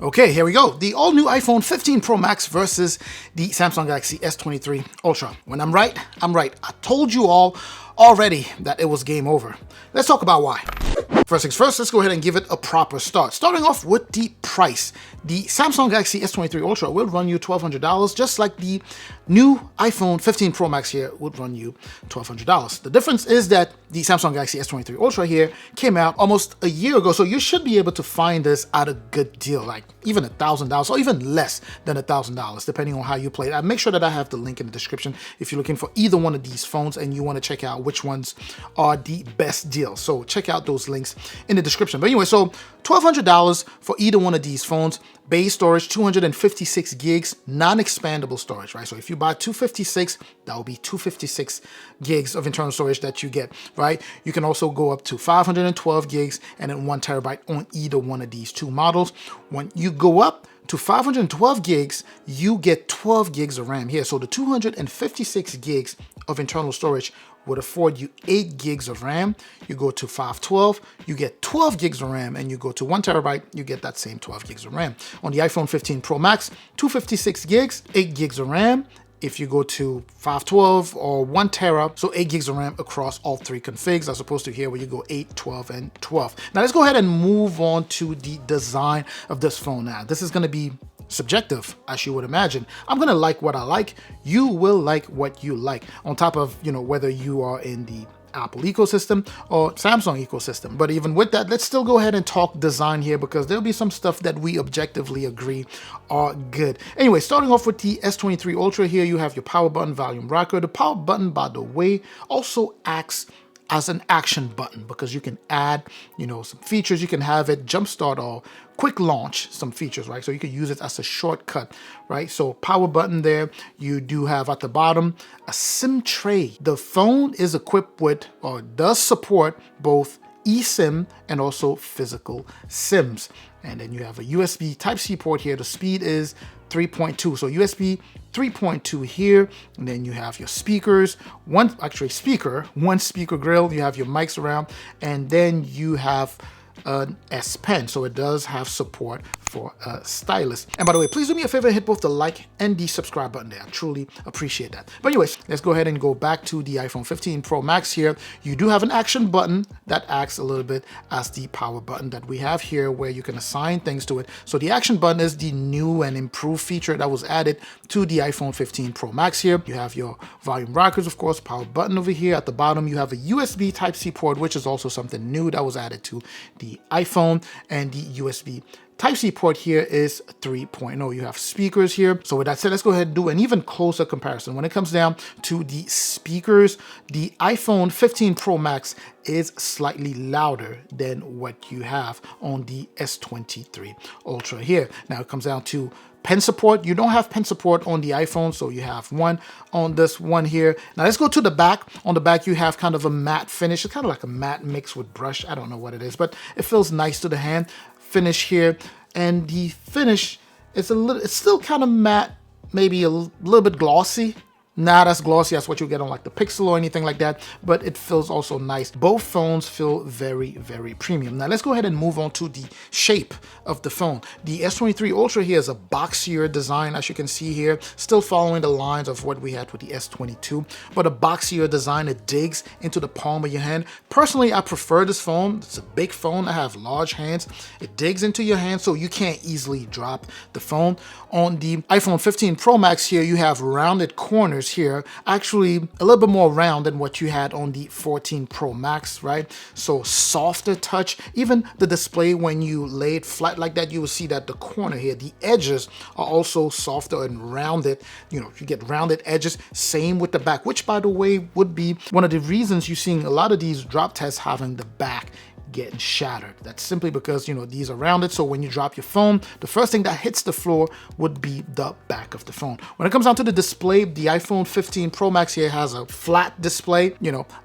Okay, here we go. The all-new iPhone 15 Pro Max versus the Samsung Galaxy S23 ULTRA. When I'm right, I'm right. I told you all already that it was game over. Let's talk about why. First things first, let's go ahead and give it a proper start. Starting off with the price. The Samsung Galaxy S23 ULTRA will run you $1,200, just like the new iPhone 15 Pro Max here would run you $1,200. The difference is that the Samsung Galaxy S23 ULTRA here came out almost a year ago, so you should be able to find this at a good deal, like even $1,000 or even less than $1,000, depending on how you play it. I make sure that I have the link in the description if you're looking for either one of these phones and you want to check out which ones are the best deals. So check out those links in the description. But anyway, so $1,200 for either one of these phones. Base storage, 256 gigs, non-expandable storage, right? So if you buy 256, that will be 256 gigs of internal storage that you get, right? You can also go up to 512 gigs and then 1 terabyte on either one of these two models. When you go up to 512 gigs, you get 12 gigs of RAM here. So the 256 gigs of internal storage would afford you 8 gigs of RAM. You go to 512, you get 12 gigs of RAM, and you go to 1 terabyte, you get that same 12 gigs of RAM. On the iPhone 15 Pro Max, 256 gigs, 8 gigs of RAM. If you go to 512 or 1 tera, so 8 gigs of RAM across all three configs, as opposed to here where you go 8, 12, and 12. Now let's go ahead and move on to the design of this phone now. This is gonna be subjective, as you would imagine. I'm gonna like what I like. You will like what you like, on top of, whether you are in the Apple ecosystem or Samsung ecosystem. But even with that, let's still go ahead and talk design here, because there'll be some stuff that we objectively agree are good. Anyway, starting off with the S23 ULTRA here, you have your power button, volume rocker. The power button, by the way, also acts as an action button, because you can add, some features. You can have it jumpstart or quick launch some features, right? So you could use it as a shortcut, right? So power button there. You do have at the bottom a SIM tray. The phone is equipped with, or does support, both eSIM and also physical SIMs. And then you have a USB Type-C port here. The speed is 3.2. So USB 3.2 here. And then you have your speakers, one speaker grill. You have your mics around, and then you have an S Pen, so it does have support for a stylus. And by the way, please do me a favor and hit both the like and the subscribe button there. I truly appreciate that. But anyways, let's go ahead and go back to the iPhone 15 Pro Max here. You do have an action button that acts a little bit as the power button that we have here, where you can assign things to it. So the action button is the new and improved feature that was added to the iPhone 15 Pro Max here. You have your volume rockers, of course, power button over here. At the bottom, you have a USB Type-C port, which is also something new that was added to the iPhone. And the USB Type-C port here is 3.0. You have speakers here. So with that said, let's go ahead and do an even closer comparison. When it comes down to the speakers, the iPhone 15 Pro Max is slightly louder than what you have on the S23 ULTRA here. Now it comes down to pen support. You don't have pen support on the iPhone, so you have one on this one here. Now let's go to the back. On the back, you have kind of a matte finish. It's kind of like a matte mixed with brush. I don't know what it is, but it feels nice to the hand. Finish here, and the finish is it's still kind of matte, maybe a little bit glossy. Not as glossy as what you get on like the Pixel or anything like that, but it feels also nice. Both phones feel very, very premium. Now let's go ahead and move on to the shape of the phone. The S23 ULTRA here is a boxier design, as you can see here, still following the lines of what we had with the S22, but a boxier design. It digs into the palm of your hand. Personally, I prefer this phone. It's a big phone. I have large hands. It digs into your hand, so you can't easily drop the phone. On the iPhone 15 Pro Max here, you have rounded corners here, actually a little bit more round than what you had on the 14 Pro Max, right? So softer touch. Even the display, when you lay it flat like that, you will see that the corner here, the edges are also softer and rounded. You get rounded edges. Same with the back, which by the way would be one of the reasons you're seeing a lot of these drop tests having the back getting shattered. That's simply because, these are rounded. So when you drop your phone, the first thing that hits the floor would be the back of the phone. When it comes down to the display, the iPhone 15 Pro Max here has a flat display,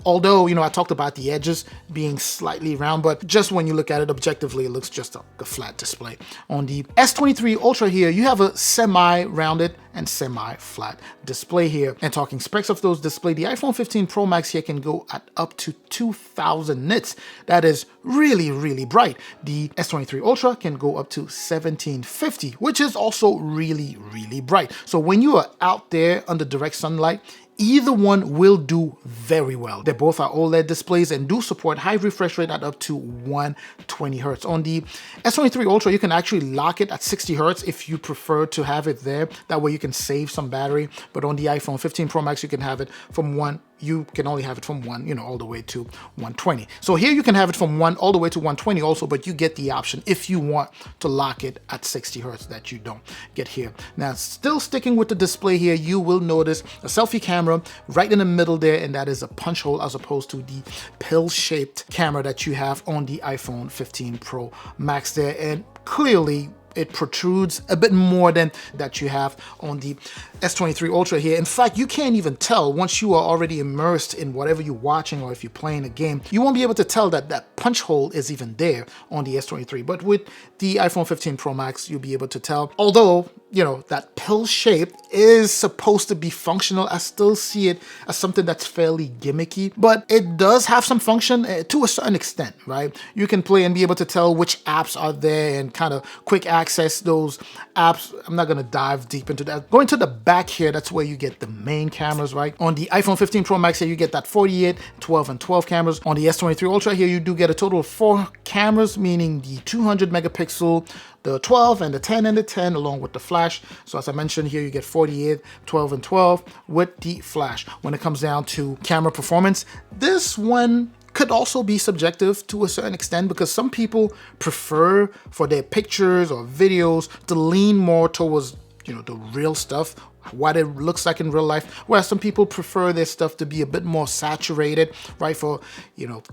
although, I talked about the edges being slightly round, but just when you look at it objectively, it looks just like a flat display. On the S23 ULTRA here, you have a semi-rounded and semi-flat display here. And talking specs of those display, the iPhone 15 Pro Max here can go at up to 2000 nits. That is really, really bright. The S23 Ultra can go up to 1750, which is also really, really bright. So when you are out there under direct sunlight, either one will do very well. They both are OLED displays and do support high refresh rate at up to 120 Hertz. On the S23 Ultra, you can actually lock it at 60 Hertz if you prefer to have it there. That way you can save some battery. But on the iPhone 15 Pro Max, you can have it from you can only have it from 1, all the way to 120. So here you can have it from 1 all the way to 120 also, but you get the option if you want to lock it at 60 Hertz that you don't get here. Now, still sticking with the display here, you will notice a selfie camera right in the middle there, and that is a punch hole as opposed to the pill-shaped camera that you have on the iPhone 15 Pro Max there. And clearly, it protrudes a bit more than that you have on the S23 Ultra here. In fact, you can't even tell once you are already immersed in whatever you're watching, or if you're playing a game, you won't be able to tell that that punch hole is even there on the S23. But with the iPhone 15 Pro Max, you'll be able to tell. Although, that pill shape is supposed to be functional, I still see it as something that's fairly gimmicky, but it does have some function to a certain extent, right? You can play and be able to tell which apps are there and kind of quick access those apps. I'm not going to dive deep into that. Going to the back here, that's where you get the main cameras, right? On the iPhone 15 Pro Max here, you get that 48, 12, and 12 cameras. On the S23 Ultra here, you do get a total of 4 cameras, meaning the 200 megapixel, the 12 and the 10 and the 10 along with the flash. So as I mentioned here, you get 48, 12, and 12 with the flash. When it comes down to camera performance, this one could also be subjective to a certain extent, because some people prefer for their pictures or videos to lean more towards the real stuff, what it looks like in real life, whereas some people prefer their stuff to be a bit more saturated, right, for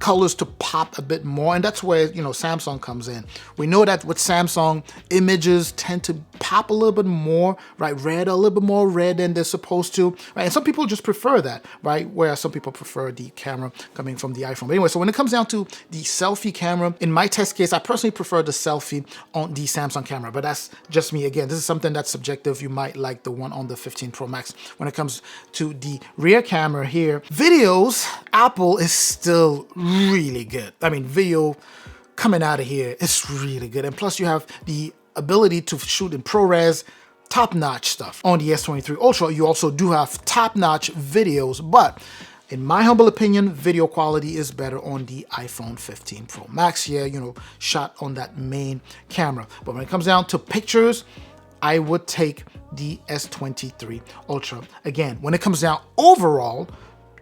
colors to pop a bit more. And that's where Samsung comes in. We know that with Samsung, images tend to pop a little bit more, right, a little bit more red than they're supposed to, right? And some people just prefer that, right, whereas some people prefer the camera coming from the iPhone. But anyway, so when it comes down to the selfie camera, in my test case, I personally prefer the selfie on the Samsung camera, but that's just me. Again, this is something that's subjective. You might like the one on the 15 Pro Max. When it comes to the rear camera here, videos, Apple is still really good. I mean, video coming out of here is really good. And plus you have the ability to shoot in ProRes, top-notch stuff. On the S23 Ultra, you also do have top-notch videos, but in my humble opinion, video quality is better on the iPhone 15 Pro Max here, shot on that main camera. But when it comes down to pictures, I would take the S23 Ultra. Again, when it comes down overall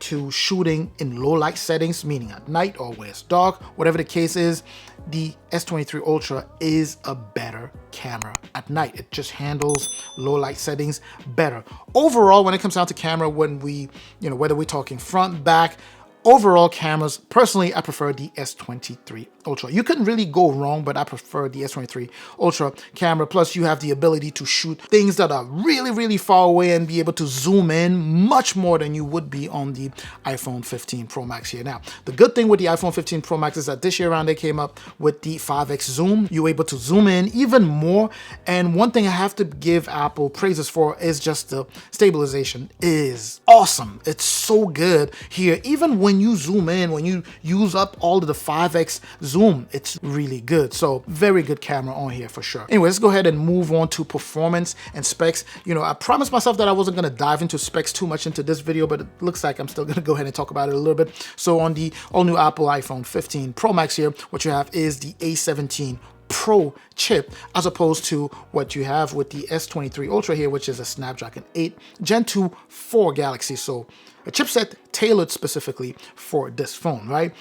to shooting in low light settings, meaning at night or where it's dark, whatever the case is, the S23 Ultra is a better camera at night. It just handles low light settings better. Overall, when it comes down to camera, when we, whether we're talking front, back, overall cameras, personally, I prefer the S23 Ultra. You couldn't really go wrong, but I prefer the S23 Ultra camera. Plus, you have the ability to shoot things that are really, really far away and be able to zoom in much more than you would be on the iPhone 15 Pro Max here. Now, the good thing with the iPhone 15 Pro Max is that this year around they came up with the 5x zoom. You're able to zoom in even more. And one thing I have to give Apple praises for is just the stabilization is awesome. It's so good here. Even when you zoom in, when you use up all of the 5x zoom, it's really good. So very good camera on here for sure. Anyway, let's go ahead and move on to performance and specs. I promised myself that I wasn't going to dive into specs too much into this video, but it looks like I'm still going to go ahead and talk about it a little bit. So on the all new Apple iPhone 15 Pro Max here, what you have is the A17 Pro chip, as opposed to what you have with the S23 Ultra here, which is a Snapdragon 8 Gen 2 4 Galaxy. So a chipset tailored specifically for this phone, right?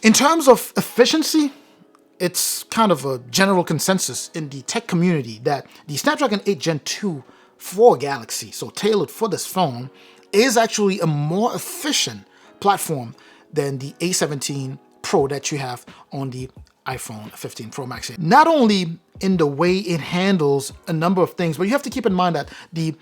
In terms of efficiency, it's kind of a general consensus in the tech community that the Snapdragon 8 Gen 2 4 Galaxy, so tailored for this phone, is actually a more efficient platform than the A17 Pro that you have on the iPhone 15 Pro Max here. Not only in the way it handles a number of things, but you have to keep in mind that the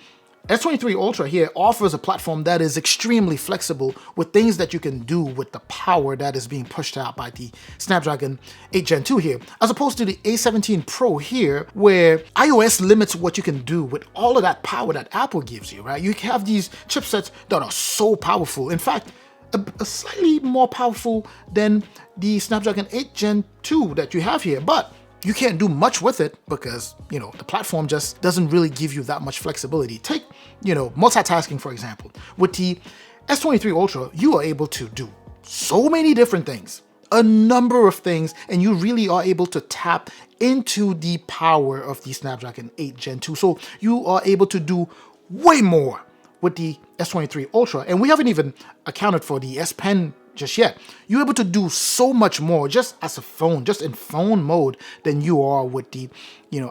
S23 Ultra here offers a platform that is extremely flexible with things that you can do with the power that is being pushed out by the Snapdragon 8 Gen 2 here, as opposed to the A17 Pro here, where iOS limits what you can do with all of that power that Apple gives you, right? You have these chipsets that are so powerful. In fact, a slightly more powerful than the Snapdragon 8 Gen 2 that you have here, but you can't do much with it because, the platform just doesn't really give you that much flexibility. Take, multitasking, for example. With the S23 Ultra, you are able to do so many different things, a number of things, and you really are able to tap into the power of the Snapdragon 8 Gen 2. So you are able to do way more with the S23 Ultra. And we haven't even accounted for the S Pen just yet. You're able to do so much more just as a phone, just in phone mode, than you are with the,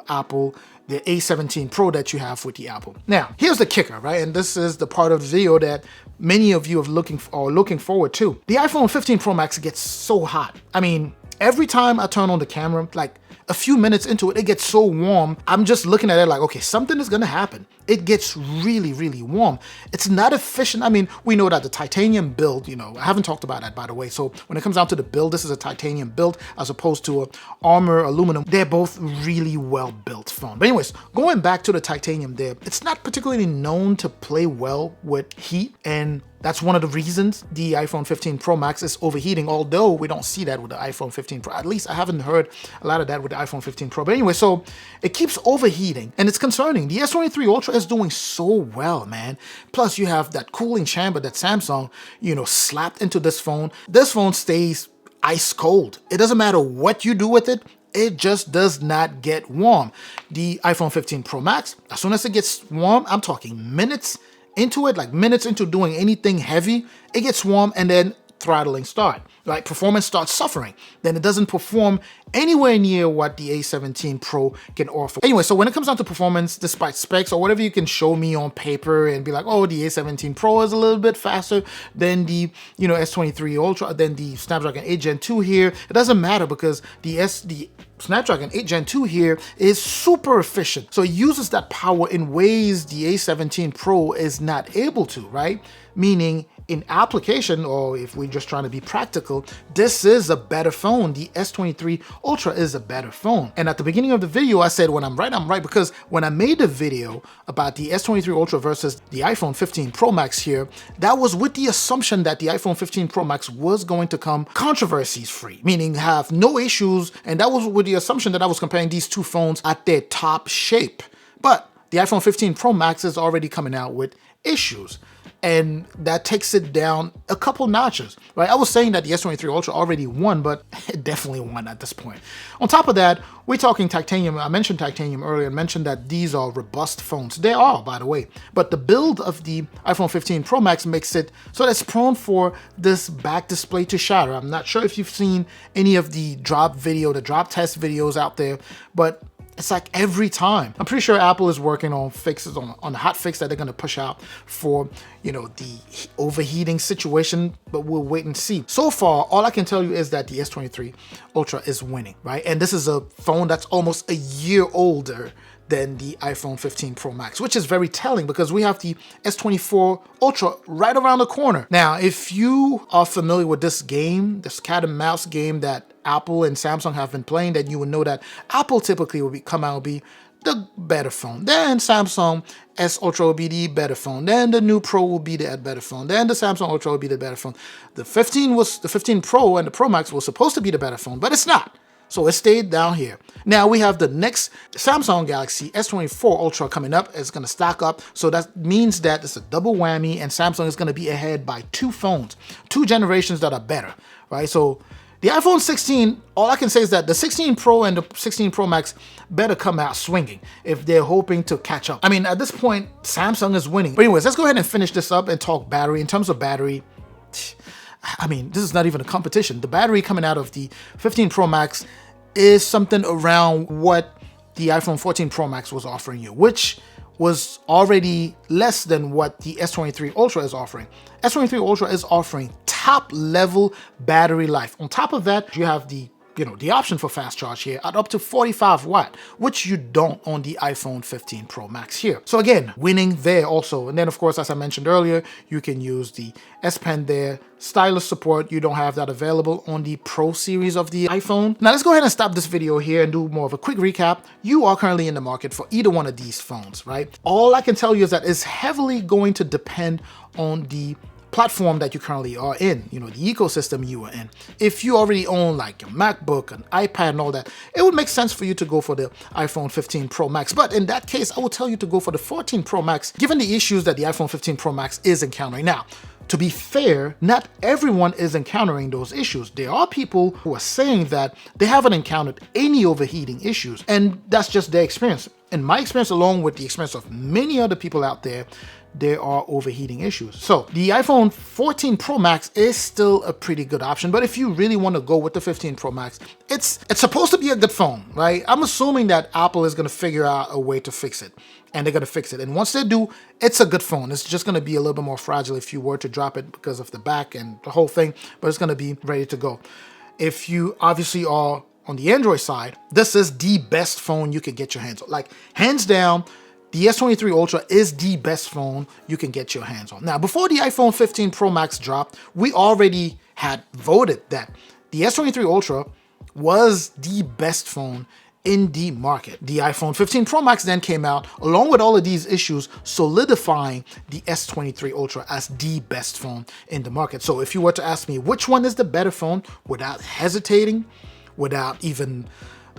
Apple, the A17 Pro that you have with the Apple. Now, here's the kicker, right? And this is the part of the video that many of you are looking forward to. The iPhone 15 Pro Max gets so hot. I mean, every time I turn on the camera, like a few minutes into it, it gets so warm. I'm just looking at it like, okay, something is gonna happen. It gets really, really warm. It's not efficient. I mean, we know that the titanium build, I haven't talked about that, by the way. So when it comes down to the build, this is a titanium build as opposed to a armor aluminum. They're both really well built phone. But anyways, going back to the titanium there, it's not particularly known to play well with heat, and that's one of the reasons the iPhone 15 Pro Max is overheating, although we don't see that with the iPhone 15 Pro. At least I haven't heard a lot of that with the iPhone 15 Pro. But anyway, so it keeps overheating, and it's concerning. The S23 Ultra is doing so well, man. Plus, you have that cooling chamber that Samsung, slapped into this phone. This phone stays ice cold. It doesn't matter what you do with it. It just does not get warm. The iPhone 15 Pro Max, as soon as it gets warm, I'm talking minutes into it, like minutes into doing anything heavy, it gets warm and then throttling start, right? Performance starts suffering. Then it doesn't perform anywhere near what the A17 Pro can offer. Anyway, so when it comes down to performance, despite specs or whatever you can show me on paper and be like, oh, the A17 Pro is a little bit faster than the, S23 Ultra, than the Snapdragon 8 Gen 2 here, it doesn't matter because the Snapdragon 8 Gen 2 here is super efficient. So it uses that power in ways the A17 Pro is not able to, right? Meaning in application, or if we're just trying to be practical, this is a better phone. The S23 Ultra is a better phone. And at the beginning of the video, I said when I'm right, because when I made the video about the S23 Ultra versus the iPhone 15 Pro Max here, that was with the assumption that the iPhone 15 Pro Max was going to come controversies free, meaning have no issues. And that was with the assumption that I was comparing these two phones at their top shape. But the iPhone 15 Pro Max is already coming out with issues, and that takes it down a couple notches, right? I was saying that the S23 Ultra already won, but it definitely won at this point. On top of that, we're talking titanium. I mentioned titanium earlier and mentioned that these are robust phones. They are, by the way, but the build of the iPhone 15 Pro Max makes it so that it's prone for this back display to shatter. I'm not sure if you've seen any of the drop test videos out there, but it's like every time. I'm pretty sure Apple is working on fixes, on the hot fix that they're gonna push out for, the overheating situation, but we'll wait and see. So far, all I can tell you is that the S23 Ultra is winning, right? And this is a phone that's almost a year older than the iPhone 15 Pro Max, which is very telling because we have the S24 Ultra right around the corner. Now, if you are familiar with this game, this cat and mouse game that Apple and Samsung have been playing, then you would know that Apple typically will come out and be the better phone. Then Samsung S Ultra will be the better phone. Then the new Pro will be the better phone. Then the Samsung Ultra will be the better phone. The 15 Pro and the Pro Max was supposed to be the better phone, but it's not. So it stayed down here. Now we have the next Samsung Galaxy S24 Ultra coming up. It's going to stack up. So that means that it's a double whammy and Samsung is going to be ahead by two phones, two generations that are better, right? So the iPhone 16, all I can say is that the 16 Pro and the 16 Pro Max better come out swinging if they're hoping to catch up. I mean, at this point, Samsung is winning. But anyways, let's go ahead and finish this up and talk battery. In terms of battery, I mean, this is not even a competition. The battery coming out of the 15 Pro Max is something around what the iPhone 14 Pro Max was offering you, which was already less than what the S23 Ultra is offering. S23 Ultra is offering top level battery life. On top of that, you have the the option for fast charge here at up to 45 watt, which you don't on the iPhone 15 Pro Max here. So again, winning there also. And then of course, as I mentioned earlier, you can use the S Pen there. Stylus support, you don't have that available on the Pro series of the iPhone. Now let's go ahead and stop this video here and do more of a quick recap. You are currently in the market for either one of these phones, right? All I can tell you is that it's heavily going to depend on the platform that you currently are in, the ecosystem you are in. If you already own like your MacBook, an iPad and all that, it would make sense for you to go for the iPhone 15 Pro Max. But in that case, I will tell you to go for the 14 Pro Max, given the issues that the iPhone 15 Pro Max is encountering. Now, to be fair, not everyone is encountering those issues. There are people who are saying that they haven't encountered any overheating issues, and that's just their experience. In my experience, along with the experience of many other people out there are overheating issues. So the iPhone 14 Pro Max is still a pretty good option, but if you really want to go with the 15 Pro Max, it's supposed to be a good phone, right? I'm assuming that Apple is going to figure out a way to fix it, and they're going to fix it. And once they do, it's a good phone. It's just going to be a little bit more fragile if you were to drop it because of the back and the whole thing, but it's going to be ready to go. If you obviously are on the Android side, this is the best phone you could get your hands on. Like, hands down, the S23 Ultra is the best phone you can get your hands on. Now, before the iPhone 15 Pro Max dropped, we already had voted that the S23 Ultra was the best phone in the market. The iPhone 15 Pro Max then came out along with all of these issues, solidifying the S23 Ultra as the best phone in the market. So if you were to ask me which one is the better phone, without hesitating, without even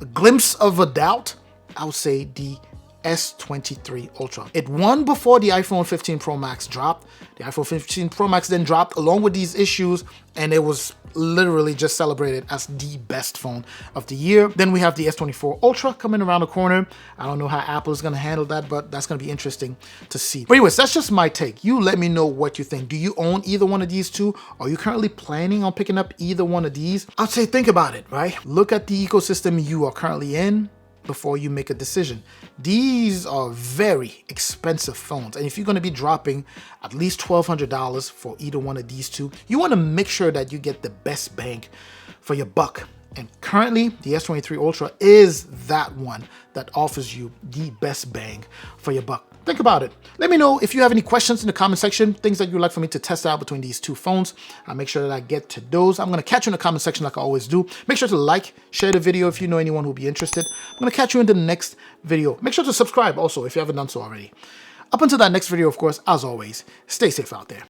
a glimpse of a doubt, I would say the S23 Ultra. It won before the iPhone 15 Pro Max dropped. The iPhone 15 Pro Max then dropped along with these issues, and it was literally just celebrated as the best phone of the year. Then we have the S24 Ultra coming around the corner. I don't know how Apple is going to handle that, but that's going to be interesting to see. But anyways, that's just my take. You let me know what you think. Do you own either one of these two? Are you currently planning on picking up either one of these? I'd say think about it, right? Look at the ecosystem you are currently in before you make a decision. These are very expensive phones, and if you're going to be dropping at least $1,200 for either one of these two, you want to make sure that you get the best bang for your buck. And currently, the S23 Ultra is that one that offers you the best bang for your buck. Think about it. Let me know if you have any questions in the comment section, things that you'd like for me to test out between these two phones. I'll make sure that I get to those. I'm going to catch you in the comment section like I always do. Make sure to like, share the video if you know anyone who'll be interested. I'm going to catch you in the next video. Make sure to subscribe also if you haven't done so already. Up until that next video, of course, as always, stay safe out there.